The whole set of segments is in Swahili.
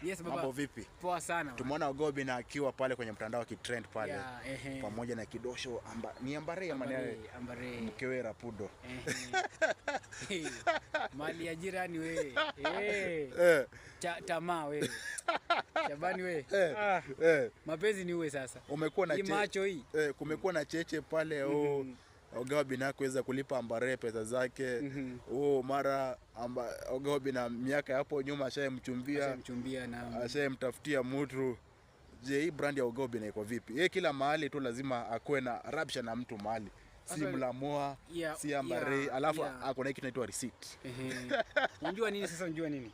Yes baba. Mambo vipi? Poa sana. Tumeona Ogobi na akiwa pale kwenye mtandao akitrend pale. Yeah, pamoja na Kidosho ni Ambare ama Ambare. Mkewe Rapudo. Mali ya jirani we. Tamaa we. Shabani we. Mapenzi ni uwe sasa. Umekuwa na macho hii. Kumekuwa na cheche pale Ogobi na kuweza kulipa Ambare pesa zake. Mara Ogobi na miaka hapo nyuma ashayemchumbia na ashayemtafutia mtu. Je, hii brand ya Ogobi na iko vipi? Yeye kila mahali tu lazima akue na rabsha na mtu mahali. Si Mlamoa, si Ambare, alafu ako na kitu kinaitwa receipt. Unajua nini sasa, unajua nini?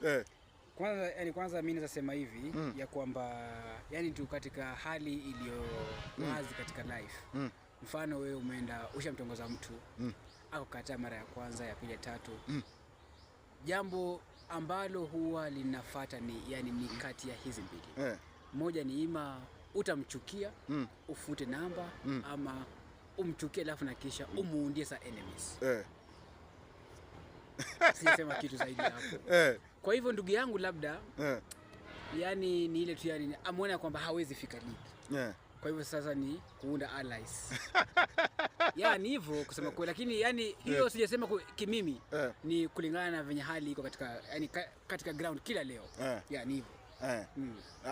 Kwanza mimi nasema hivi ya kwamba yani tu katika hali iliyo wazi katika life. Mfano wewe umeenda ushamtongoza mtu akakukataa mara ya kwanza, ya pili, ya tatu. Jambo ambalo huwa linafuata ni kati ya hizi mbili. Moja ni ima utamchukia ufute namba ama umchukie alafu na kisha umuundie sa enemies. Sisema kitu zaidi hapo. Kwa hivyo ndugu yangu labda yani ni ile tu yani amuona kwamba hawezi fika ligi. Kwa hivyo sasa ni kuunda allies. Yani hivyo kusema kweli, lakini yani hiyo sijasema kimimi ni kulingana na venye hali iko katika yani katika ground kila leo. Yani hivyo.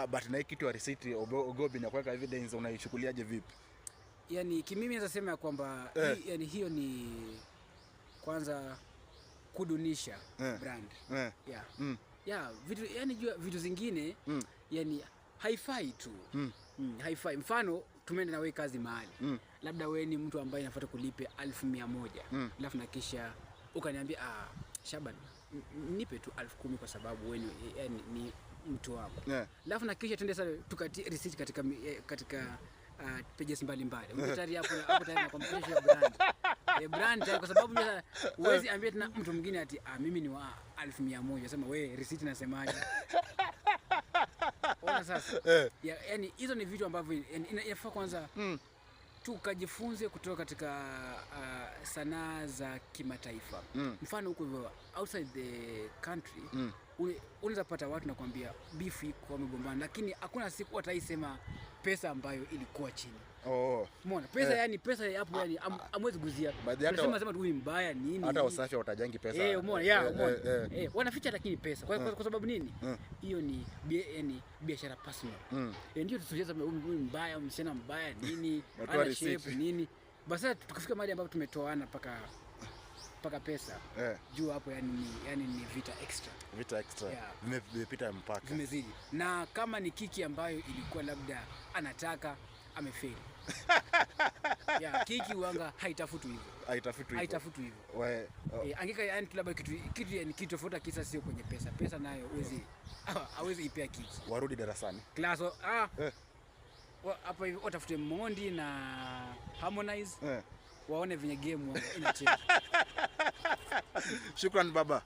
But na kitu ya receipt Ogobi na kuweka evidence unaichukuliaje vipi? Yani kimimi naweza sema kwamba yani hiyo ni kwanza kudunisha brand. Vitu zingine yani haifai tu. Haifai. Mfano tumeenda na wewe kazi mahali. Labda wewe ni mtu ambaye inafuata kulipe 1100. Alafu na kisha ukaniambia Shaban nipe tu 10,000 kwa sababu wewe ni mtu wako. Alafu na kisha tuende sasa tukati receipt katika pages mbalimbali. Tayari hapo tayari na competition brand. Brand kwa sababu huwezi ambia tena mtu mwingine ati mimi ni wa 1100. Sema wewe receipt nasemaje? Ona sasa. Yani hizo ni vitu ambavyo inafaa kwanza tukajifunze kutoka katika sanaa za kimataifa. Mfano huko outside the country unaweza pata watu nakwambia beef iko wamegombana, lakini hakuna siku wataisema pesa ambayo ilikuwa chini. Umeona pesa yani pesa hapo yani amwezi guzia. Unasema tu huyu mbaya nini? Hata usafi utajangi pesa. Umeona wanaficha lakini pesa. Kwa sababu nini? Hiyo ni yani biashara personal. Ndio tusijeza huyu mbaya, msichana mbaya nini? Ana shape nini? Basi tukifika mahali ambapo tumetoana paka pesa. Juu hapo yani ni vita extra. Vita extra. Vimepita mpaka. Vimezidi. Na kama ni kiki ambayo ilikuwa labda anataka amefeli. Kiki wanga haitafutu hivyo. Haitafutu hivyo. Angeka yani labda kitu tofauti kisa sio kwenye pesa. Pesa nayo hawezi ipea kiki. Warudi darasani. Class hapa hivi watafute Mondi na Harmonize. Waone venye game inacheza. Shukran baba.